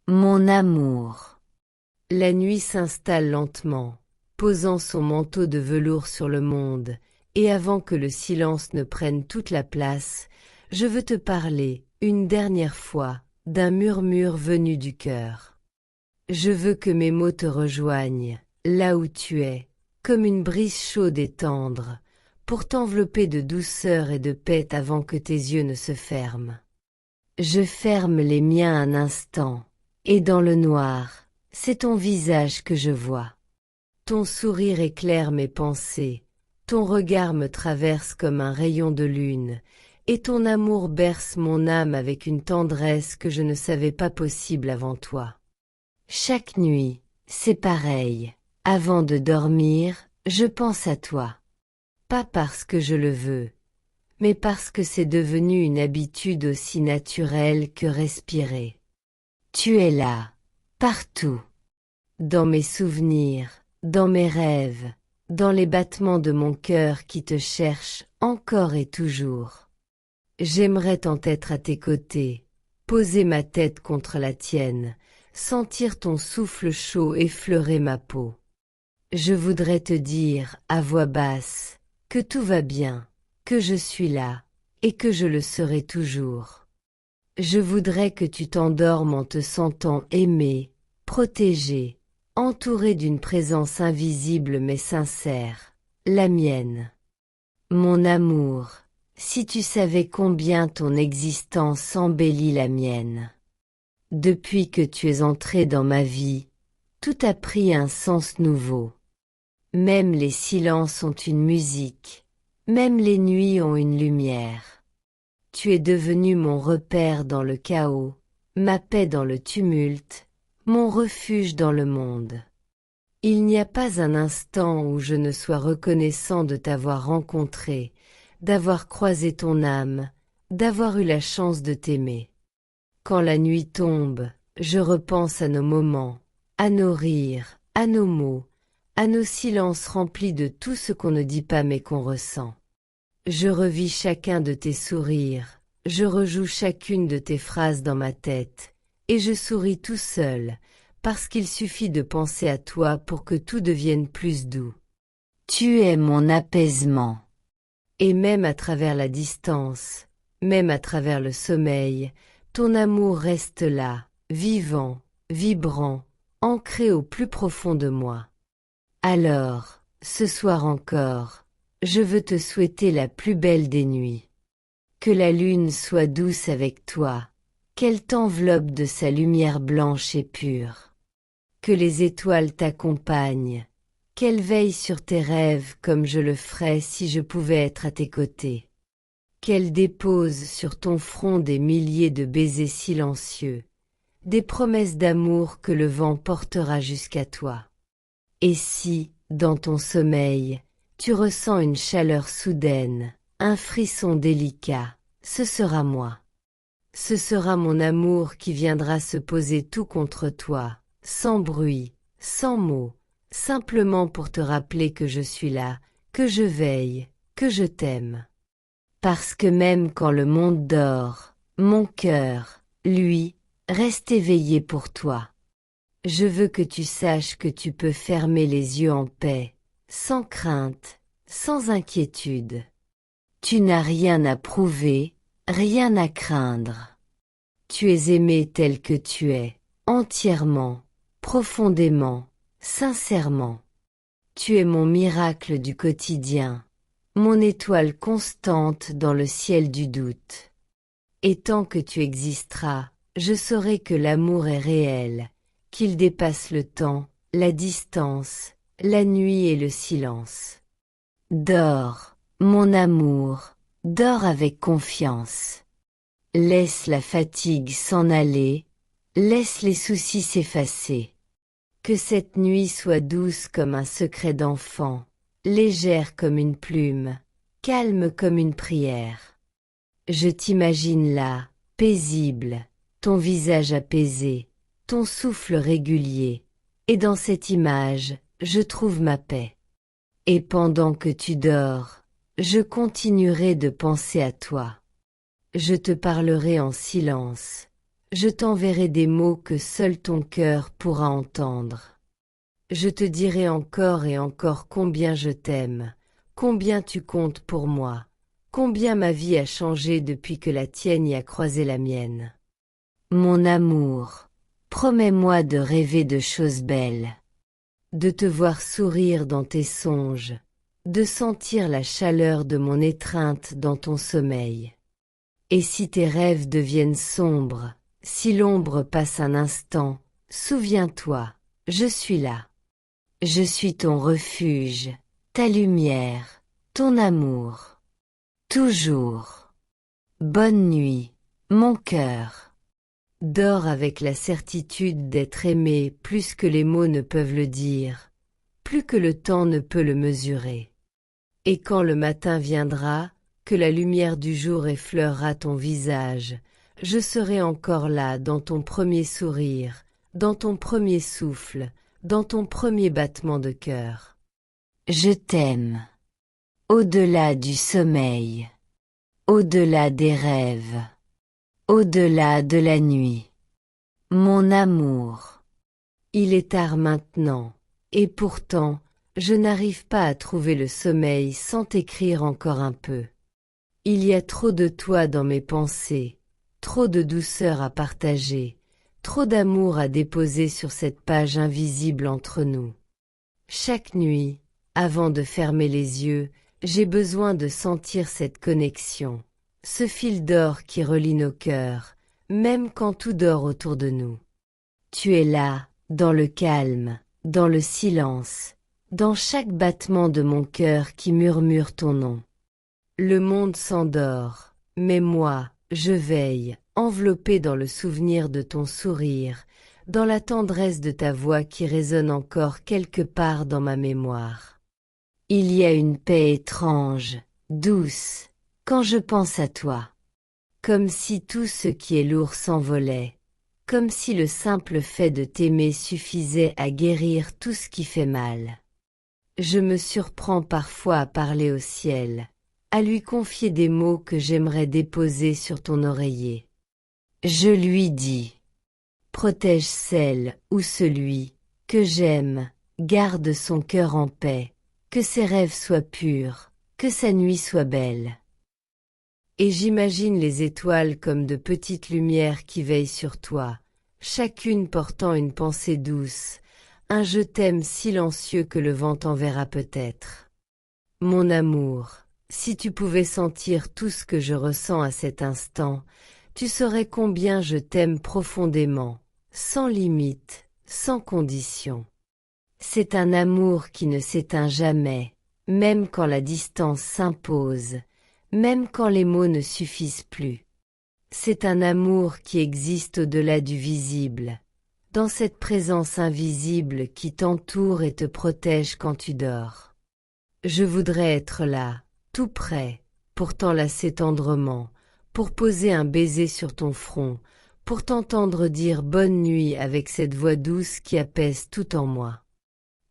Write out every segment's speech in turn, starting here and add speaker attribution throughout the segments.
Speaker 1: Mon amour. La nuit s'installe lentement, posant son manteau de velours sur le monde, et avant que le silence ne prenne toute la place, je veux te parler, une dernière fois, d'un murmure venu du cœur. Je veux que mes mots te rejoignent, là où tu es, comme une brise chaude et tendre, pour t'envelopper de douceur et de paix avant que tes yeux ne se ferment. Je ferme les miens un instant, et dans le noir, c'est ton visage que je vois. Ton sourire éclaire mes pensées, ton regard me traverse comme un rayon de lune, et ton amour berce mon âme avec une tendresse que je ne savais pas possible avant toi. Chaque nuit, c'est pareil. Avant de dormir, je pense à toi. Pas parce que je le veux, mais parce que c'est devenu une habitude aussi naturelle que respirer. Tu es là, partout. Dans mes souvenirs, dans mes rêves, dans les battements de mon cœur qui te cherchent encore et toujours. J'aimerais tant être à tes côtés, poser ma tête contre la tienne, sentir ton souffle chaud effleurer ma peau. Je voudrais te dire, à voix basse, que tout va bien, que je suis là, et que je le serai toujours. Je voudrais que tu t'endormes en te sentant aimé, protégé, entouré d'une présence invisible mais sincère, la mienne. Mon amour, si tu savais combien ton existence embellit la mienne. Depuis que tu es entré dans ma vie, tout a pris un sens nouveau. Même les silences ont une musique, même les nuits ont une lumière. Tu es devenu mon repère dans le chaos, ma paix dans le tumulte, mon refuge dans le monde. Il n'y a pas un instant où je ne sois reconnaissant de t'avoir rencontré, d'avoir croisé ton âme, d'avoir eu la chance de t'aimer. Quand la nuit tombe, je repense à nos moments, à nos rires, à nos mots, à nos silences remplis de tout ce qu'on ne dit pas mais qu'on ressent. Je revis chacun de tes sourires, je rejoue chacune de tes phrases dans ma tête, et je souris tout seul, parce qu'il suffit de penser à toi pour que tout devienne plus doux. Tu es mon apaisement. Et même à travers la distance, même à travers le sommeil, ton amour reste là, vivant, vibrant, ancré au plus profond de moi. Alors, ce soir encore, je veux te souhaiter la plus belle des nuits. Que la lune soit douce avec toi, qu'elle t'enveloppe de sa lumière blanche et pure. Que les étoiles t'accompagnent, qu'elles veillent sur tes rêves comme je le ferais si je pouvais être à tes côtés. Qu'elles déposent sur ton front des milliers de baisers silencieux, des promesses d'amour que le vent portera jusqu'à toi. Et si, dans ton sommeil, tu ressens une chaleur soudaine, un frisson délicat, ce sera moi. Ce sera mon amour qui viendra se poser tout contre toi, sans bruit, sans mots, simplement pour te rappeler que je suis là, que je veille, que je t'aime. Parce que même quand le monde dort, mon cœur, lui, reste éveillé pour toi. Je veux que tu saches que tu peux fermer les yeux en paix, sans crainte, sans inquiétude. Tu n'as rien à prouver, rien à craindre. Tu es aimé tel que tu es, entièrement, profondément, sincèrement. Tu es mon miracle du quotidien, mon étoile constante dans le ciel du doute. Et tant que tu existeras, je saurai que l'amour est réel, qu'il dépasse le temps, la distance, la nuit et le silence. Dors, mon amour, dors avec confiance. Laisse la fatigue s'en aller, laisse les soucis s'effacer. Que cette nuit soit douce comme un secret d'enfant, légère comme une plume, calme comme une prière. Je t'imagine là, paisible, ton visage apaisé, ton souffle régulier, et dans cette image, je trouve ma paix. Et pendant que tu dors, je continuerai de penser à toi. Je te parlerai en silence, je t'enverrai des mots que seul ton cœur pourra entendre. Je te dirai encore et encore combien je t'aime, combien tu comptes pour moi, combien ma vie a changé depuis que la tienne y a croisé la mienne. Mon amour, promets-moi de rêver de choses belles, de te voir sourire dans tes songes, de sentir la chaleur de mon étreinte dans ton sommeil. Et si tes rêves deviennent sombres, si l'ombre passe un instant, souviens-toi, je suis là. Je suis ton refuge, ta lumière, ton amour. Toujours. Bonne nuit, mon cœur. Dors avec la certitude d'être aimé plus que les mots ne peuvent le dire, plus que le temps ne peut le mesurer. Et quand le matin viendra, que la lumière du jour effleurera ton visage, je serai encore là dans ton premier sourire, dans ton premier souffle, dans ton premier battement de cœur. Je t'aime. Au-delà du sommeil, au-delà des rêves, au-delà de la nuit. Mon amour. Il est tard maintenant, et pourtant, je n'arrive pas à trouver le sommeil sans t'écrire encore un peu. Il y a trop de toi dans mes pensées, trop de douceur à partager, trop d'amour à déposer sur cette page invisible entre nous. Chaque nuit, avant de fermer les yeux, j'ai besoin de sentir cette connexion, ce fil d'or qui relie nos cœurs, même quand tout dort autour de nous. Tu es là, dans le calme, dans le silence, dans chaque battement de mon cœur qui murmure ton nom. Le monde s'endort, mais moi, je veille, enveloppé dans le souvenir de ton sourire, dans la tendresse de ta voix qui résonne encore quelque part dans ma mémoire. Il y a une paix étrange, douce, quand je pense à toi. Comme si tout ce qui est lourd s'envolait, comme si le simple fait de t'aimer suffisait à guérir tout ce qui fait mal. Je me surprends parfois à parler au ciel, à lui confier des mots que j'aimerais déposer sur ton oreiller. Je lui dis, protège celle ou celui que j'aime, garde son cœur en paix, que ses rêves soient purs, que sa nuit soit belle. Et j'imagine les étoiles comme de petites lumières qui veillent sur toi, chacune portant une pensée douce, un je t'aime silencieux que le vent t'enverra peut-être. Mon amour, si tu pouvais sentir tout ce que je ressens à cet instant, tu saurais combien je t'aime profondément, sans limite, sans condition. C'est un amour qui ne s'éteint jamais, même quand la distance s'impose, même quand les mots ne suffisent plus. C'est un amour qui existe au-delà du visible, dans cette présence invisible qui t'entoure et te protège quand tu dors. Je voudrais être là, tout près, pour t'enlacer tendrement, pour poser un baiser sur ton front, pour t'entendre dire bonne nuit avec cette voix douce qui apaise tout en moi.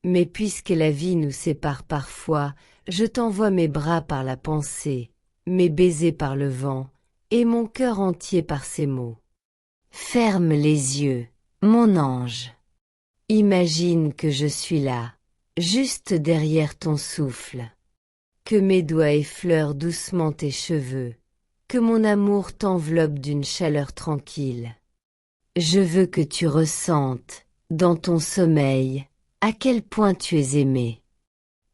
Speaker 1: Mais puisque la vie nous sépare parfois, je t'envoie mes bras par la pensée, mes baisers par le vent, et mon cœur entier par ces mots. Ferme les yeux, mon ange. Imagine que je suis là, juste derrière ton souffle. Que mes doigts effleurent doucement tes cheveux, que mon amour t'enveloppe d'une chaleur tranquille. Je veux que tu ressentes, dans ton sommeil, à quel point tu es aimé.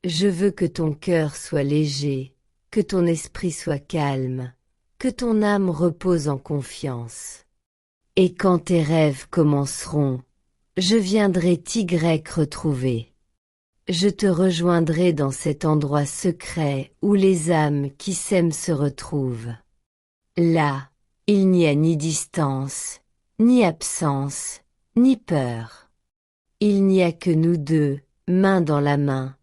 Speaker 1: Je veux que ton cœur soit léger, que ton esprit soit calme, que ton âme repose en confiance. Et quand tes rêves commenceront, je viendrai t'y retrouver. Je te rejoindrai dans cet endroit secret où les âmes qui s'aiment se retrouvent. Là, il n'y a ni distance, ni absence, ni peur. Il n'y a que nous deux, main dans la main,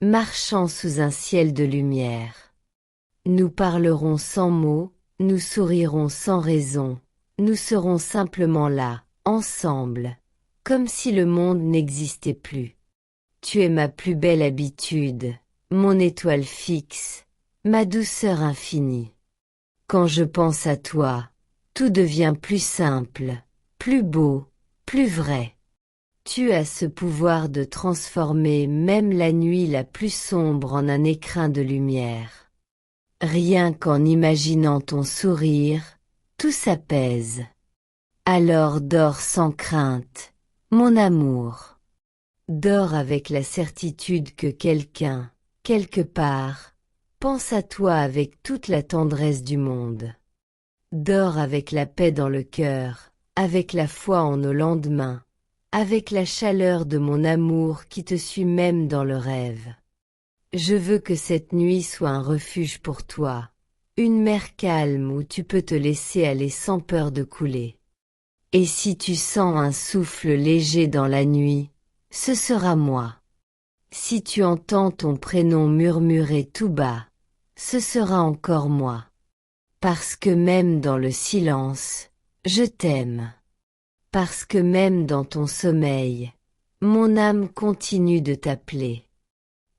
Speaker 1: marchant sous un ciel de lumière. Nous parlerons sans mots, nous sourirons sans raison, nous serons simplement là, ensemble, comme si le monde n'existait plus. Tu es ma plus belle habitude, mon étoile fixe, ma douceur infinie. Quand je pense à toi, tout devient plus simple, plus beau, plus vrai. Tu as ce pouvoir de transformer même la nuit la plus sombre en un écrin de lumière. Rien qu'en imaginant ton sourire, tout s'apaise. Alors dors sans crainte, mon amour. Dors avec la certitude que quelqu'un, quelque part, pense à toi avec toute la tendresse du monde. Dors avec la paix dans le cœur, avec la foi en nos lendemains, avec la chaleur de mon amour qui te suit même dans le rêve. Je veux que cette nuit soit un refuge pour toi, une mer calme où tu peux te laisser aller sans peur de couler. Et si tu sens un souffle léger dans la nuit, ce sera moi. Si tu entends ton prénom murmurer tout bas, ce sera encore moi. Parce que même dans le silence, je t'aime. Parce que même dans ton sommeil, mon âme continue de t'appeler.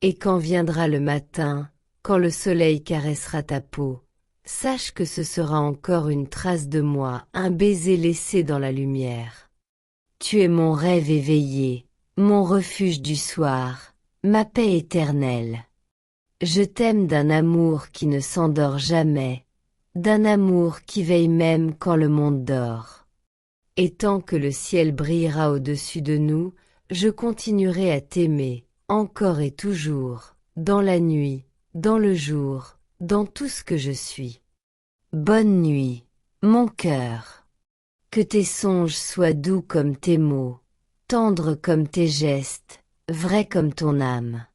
Speaker 1: Et quand viendra le matin, quand le soleil caressera ta peau, sache que ce sera encore une trace de moi, un baiser laissé dans la lumière. Tu es mon rêve éveillé, mon refuge du soir, ma paix éternelle. Je t'aime d'un amour qui ne s'endort jamais, d'un amour qui veille même quand le monde dort. Et tant que le ciel brillera au-dessus de nous, je continuerai à t'aimer, encore et toujours, dans la nuit, dans le jour, dans tout ce que je suis. Bonne nuit, mon cœur. Que tes songes soient doux comme tes mots, tendres comme tes gestes, vrais comme ton âme.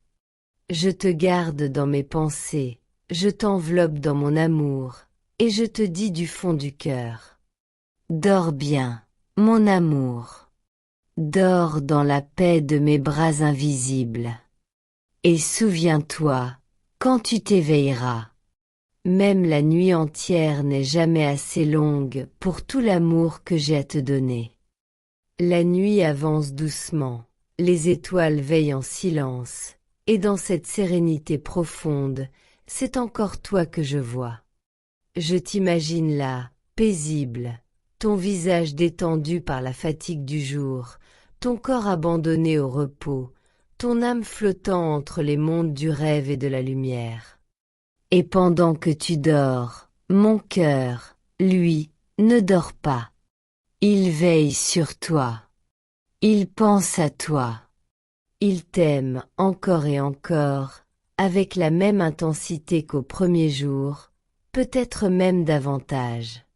Speaker 1: Je te garde dans mes pensées, je t'enveloppe dans mon amour, et je te dis du fond du cœur. Dors bien, mon amour. Dors dans la paix de mes bras invisibles. Et souviens-toi, quand tu t'éveilleras, même la nuit entière n'est jamais assez longue pour tout l'amour que j'ai à te donner. La nuit avance doucement, les étoiles veillent en silence, et dans cette sérénité profonde, c'est encore toi que je vois. Je t'imagine là, paisible, ton visage détendu par la fatigue du jour, ton corps abandonné au repos, ton âme flottant entre les mondes du rêve et de la lumière. Et pendant que tu dors, mon cœur, lui, ne dort pas. Il veille sur toi. Il pense à toi. Il t'aime encore et encore, avec la même intensité qu'au premier jour, peut-être même davantage.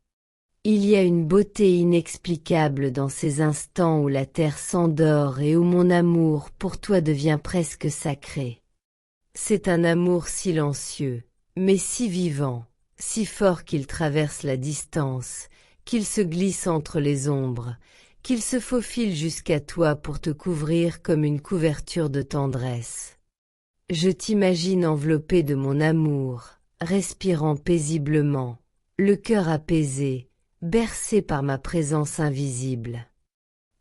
Speaker 1: Il y a une beauté inexplicable dans ces instants où la terre s'endort et où mon amour pour toi devient presque sacré. C'est un amour silencieux, mais si vivant, si fort qu'il traverse la distance, qu'il se glisse entre les ombres, qu'il se faufile jusqu'à toi pour te couvrir comme une couverture de tendresse. Je t'imagine enveloppé de mon amour, respirant paisiblement, le cœur apaisé, bercé par ma présence invisible.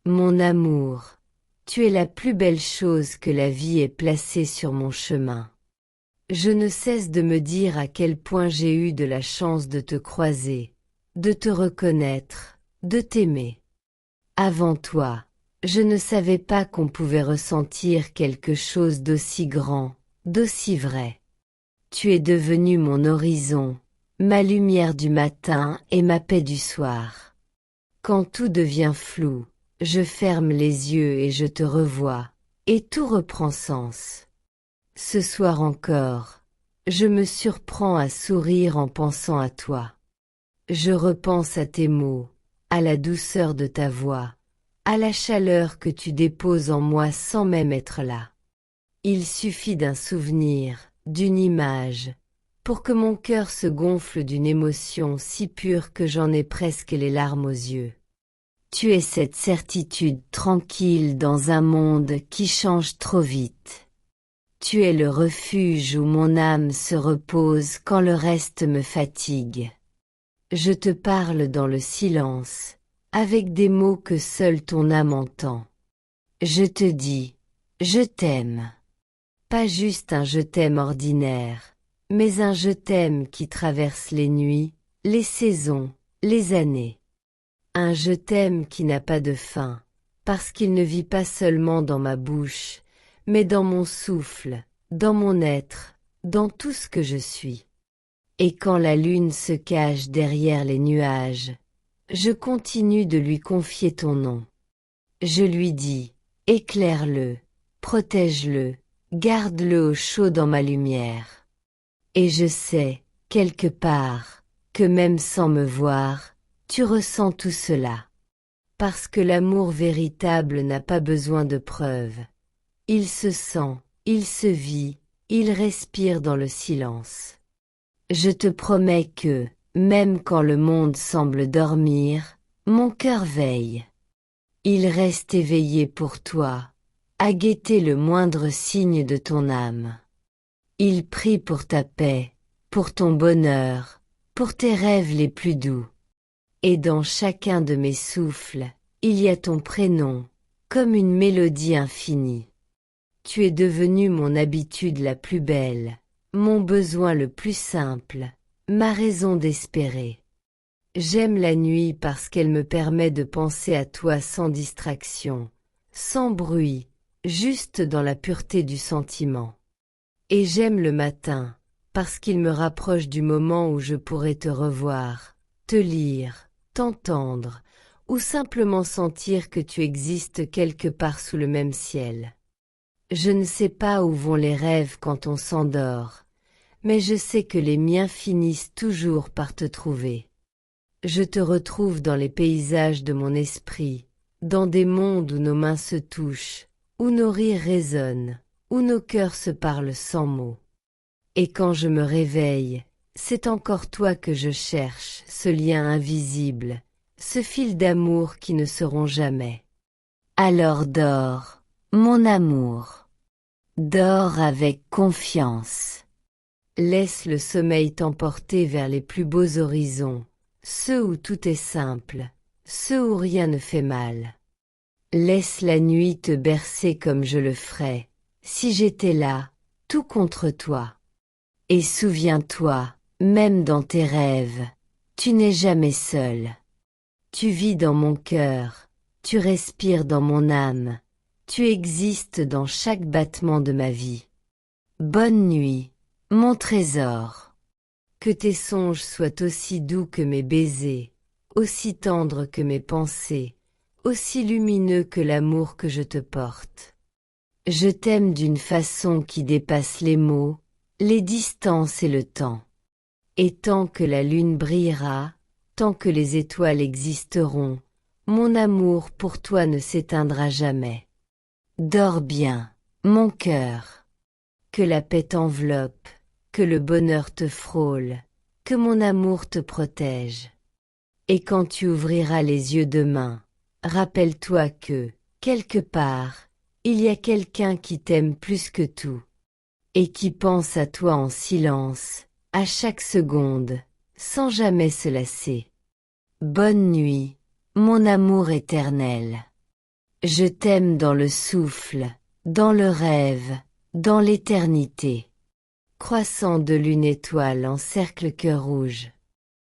Speaker 1: Mon amour, tu es la plus belle chose que la vie ait placée sur mon chemin. Je ne cesse de me dire à quel point j'ai eu de la chance de te croiser, de te reconnaître, de t'aimer. Avant toi, je ne savais pas qu'on pouvait ressentir quelque chose d'aussi grand, d'aussi vrai. Tu es devenu mon horizon, ma lumière du matin et ma paix du soir. Quand tout devient flou, je ferme les yeux et je te revois, et tout reprend sens. Ce soir encore, je me surprends à sourire en pensant à toi. Je repense à tes mots, à la douceur de ta voix, à la chaleur que tu déposes en moi sans même être là. Il suffit d'un souvenir, d'une image, pour que mon cœur se gonfle d'une émotion si pure que j'en ai presque les larmes aux yeux. Tu es cette certitude tranquille dans un monde qui change trop vite. Tu es le refuge où mon âme se repose quand le reste me fatigue. Je te parle dans le silence, avec des mots que seule ton âme entend. Je te dis, je t'aime. Pas juste un je t'aime ordinaire, mais un je t'aime qui traverse les nuits, les saisons, les années. Un je t'aime qui n'a pas de fin, parce qu'il ne vit pas seulement dans ma bouche, mais dans mon souffle, dans mon être, dans tout ce que je suis. Et quand la lune se cache derrière les nuages, je continue de lui confier ton nom. Je lui dis, éclaire-le, protège-le, garde-le au chaud dans ma lumière. Et je sais, quelque part, que même sans me voir, tu ressens tout cela. Parce que l'amour véritable n'a pas besoin de preuves. Il se sent, il se vit, il respire dans le silence. Je te promets que, même quand le monde semble dormir, mon cœur veille. Il reste éveillé pour toi, à guetter le moindre signe de ton âme. Il prie pour ta paix, pour ton bonheur, pour tes rêves les plus doux. Et dans chacun de mes souffles, il y a ton prénom, comme une mélodie infinie. Tu es devenu mon habitude la plus belle, mon besoin le plus simple, ma raison d'espérer. J'aime la nuit parce qu'elle me permet de penser à toi sans distraction, sans bruit, juste dans la pureté du sentiment. Et j'aime le matin, parce qu'il me rapproche du moment où je pourrai te revoir, te lire, t'entendre, ou simplement sentir que tu existes quelque part sous le même ciel. Je ne sais pas où vont les rêves quand on s'endort, mais je sais que les miens finissent toujours par te trouver. Je te retrouve dans les paysages de mon esprit, dans des mondes où nos mains se touchent, où nos rires résonnent, où nos cœurs se parlent sans mots. Et quand je me réveille, c'est encore toi que je cherche, ce lien invisible, ce fil d'amour qui ne se rompt jamais. Alors dors, mon amour. Dors avec confiance. Laisse le sommeil t'emporter vers les plus beaux horizons, ceux où tout est simple, ceux où rien ne fait mal. Laisse la nuit te bercer comme je le ferais, si j'étais là, tout contre toi. Et souviens-toi, même dans tes rêves, tu n'es jamais seul. Tu vis dans mon cœur, tu respires dans mon âme, tu existes dans chaque battement de ma vie. Bonne nuit, mon trésor. Que tes songes soient aussi doux que mes baisers, aussi tendres que mes pensées, aussi lumineux que l'amour que je te porte. Je t'aime d'une façon qui dépasse les mots, les distances et le temps. Et tant que la lune brillera, tant que les étoiles existeront, mon amour pour toi ne s'éteindra jamais. Dors bien, mon cœur. Que la paix t'enveloppe, que le bonheur te frôle, que mon amour te protège. Et quand tu ouvriras les yeux demain, rappelle-toi que, quelque part, il y a quelqu'un qui t'aime plus que tout, et qui pense à toi en silence, à chaque seconde, sans jamais se lasser. Bonne nuit, mon amour éternel. Je t'aime dans le souffle, dans le rêve, dans l'éternité. Croissant de lune étoile en cercle cœur rouge.